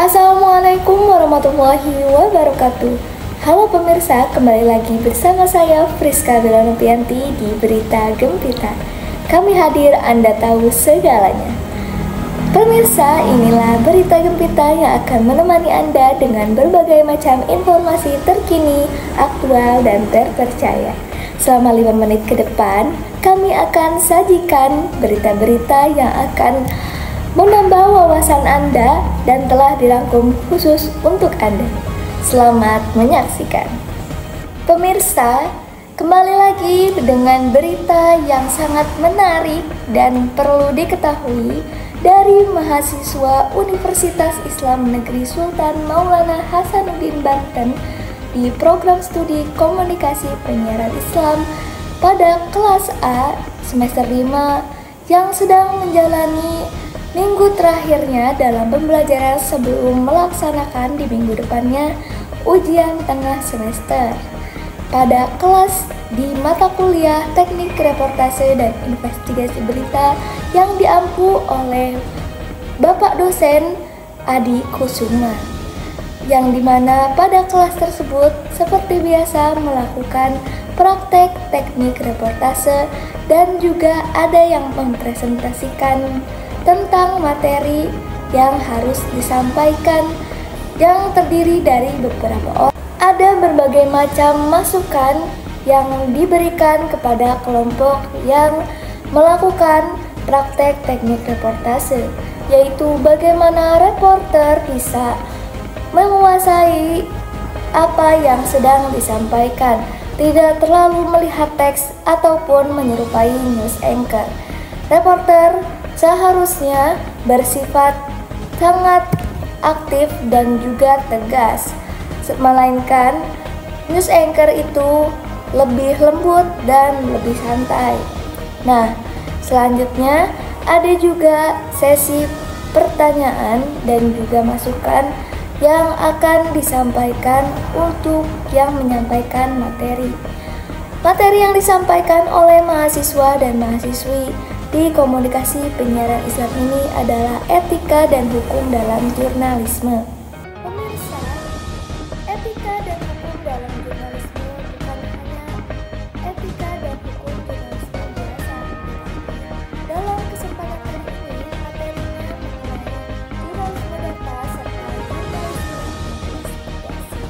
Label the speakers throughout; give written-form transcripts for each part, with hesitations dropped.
Speaker 1: Assalamualaikum warahmatullahi wabarakatuh. Halo pemirsa, kembali lagi bersama saya Friska Belanopianti di Berita Gempita. Kami hadir, Anda tahu segalanya. Pemirsa, inilah Berita Gempita yang akan menemani Anda dengan berbagai macam informasi terkini, aktual, dan terpercaya. Selama 5 menit ke depan, kami akan sajikan berita-berita yang akan menambah wawasan Anda dan telah dirangkum khusus untuk Anda. Selamat menyaksikan. Pemirsa, kembali lagi dengan berita yang sangat menarik dan perlu diketahui dari mahasiswa Universitas Islam Negeri Sultan Maulana Hasanuddin Banten di program studi Komunikasi Penyiaran Islam pada kelas A semester 5 yang sedang menjalani minggu terakhirnya dalam pembelajaran sebelum melaksanakan di minggu depannya ujian tengah semester. Pada kelas di mata kuliah Teknik Reportase dan Investigasi Berita yang diampu oleh Bapak dosen Adi Kusuma, yang dimana pada kelas tersebut seperti biasa melakukan praktek teknik reportase dan juga ada yang mempresentasikan tentang materi yang harus disampaikan yang terdiri dari beberapa orang. Ada berbagai macam masukan yang diberikan kepada kelompok yang melakukan praktek teknik reportase, yaitu bagaimana reporter bisa menguasai apa yang sedang disampaikan, tidak terlalu melihat teks ataupun menyerupai news anchor. Reporter seharusnya bersifat sangat aktif dan juga tegas, melainkan news anchor itu lebih lembut dan lebih santai. Nah, selanjutnya ada juga sesi pertanyaan dan juga masukan yang akan disampaikan untuk yang menyampaikan materi. Materi yang disampaikan oleh mahasiswa dan mahasiswi di Komunikasi Penyiaran Islam ini adalah etika dan hukum dalam jurnalisme. Pemirsa, etika dan hukum dalam jurnalisme bukan hanya etika dan hukum jurnalisme biasa. Dalam kesempatan kali ini, materinya mengenai jurnalisme data serta jurnalisme investigasi.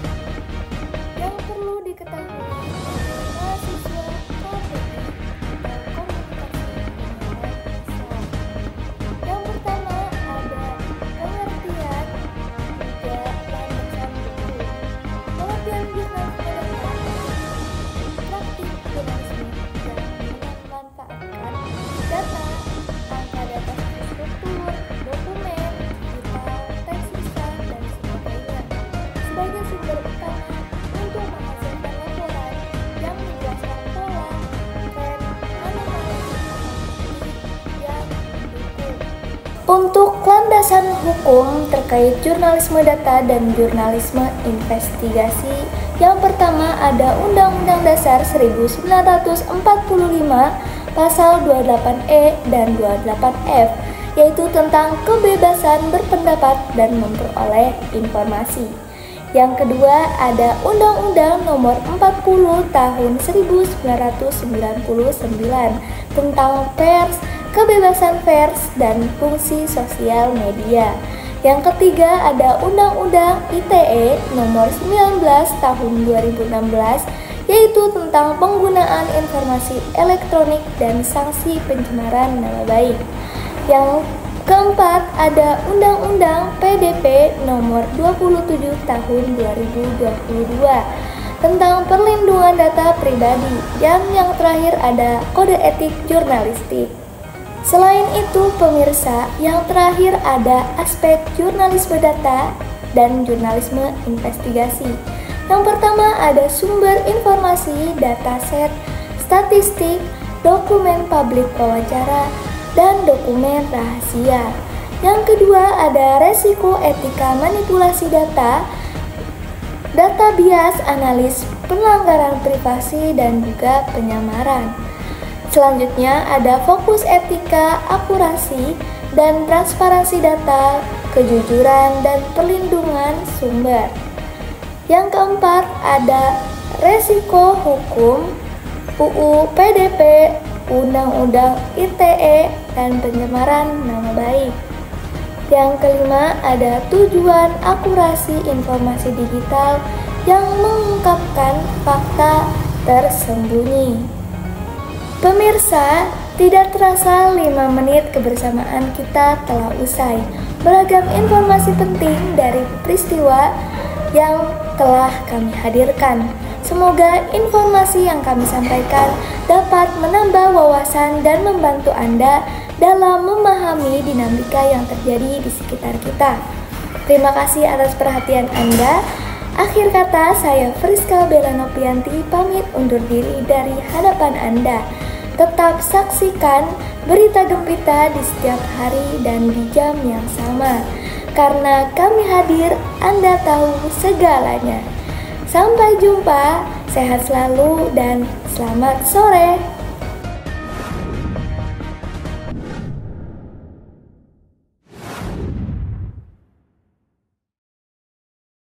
Speaker 1: Yang perlu diketahui oleh mahasiswa untuk landasan hukum terkait jurnalisme data dan jurnalisme investigasi. Yang pertama ada Undang-Undang Dasar 1945 Pasal 28E dan 28F, yaitu tentang kebebasan berpendapat dan memperoleh informasi. Yang kedua ada Undang-Undang Nomor 40 Tahun 1999 tentang pers, kebebasan pers, dan fungsi sosial media. Yang ketiga ada Undang-Undang ITE Nomor 19 Tahun 2016, yaitu tentang penggunaan informasi elektronik dan sanksi pencemaran nama baik. Yang keempat ada Undang-Undang PDP Nomor 27 Tahun 2022 tentang perlindungan data pribadi. Dan yang terakhir ada Kode Etik Jurnalistik. Selain itu pemirsa, yang terakhir ada aspek jurnalisme data dan jurnalisme investigasi. Yang pertama ada sumber informasi, dataset, statistik, dokumen publik wawancara, dan dokumen rahasia. Yang kedua ada resiko etika manipulasi data, data bias, analis pelanggaran privasi, dan juga penyamaran. Selanjutnya ada fokus etika, akurasi, dan transparansi data kejujuran, dan perlindungan sumber. Yang keempat ada resiko hukum, UU PDP, Undang-Undang ITE, dan pencemaran nama baik. Yang kelima ada tujuan akurasi informasi digital yang mengungkapkan fakta tersembunyi. Pemirsa, tidak terasa 5 menit kebersamaan kita telah usai. Beragam informasi penting dari peristiwa yang telah kami hadirkan. Semoga informasi yang kami sampaikan dapat menambah wawasan dan membantu Anda dalam memahami dinamika yang terjadi di sekitar kita. Terima kasih atas perhatian Anda. Akhir kata, saya Friska Bella Nopianti pamit undur diri dari hadapan Anda. Tetap saksikan Berita Gempita di setiap hari dan di jam yang sama. Karena kami hadir, Anda tahu segalanya. Sampai jumpa, sehat selalu dan selamat sore.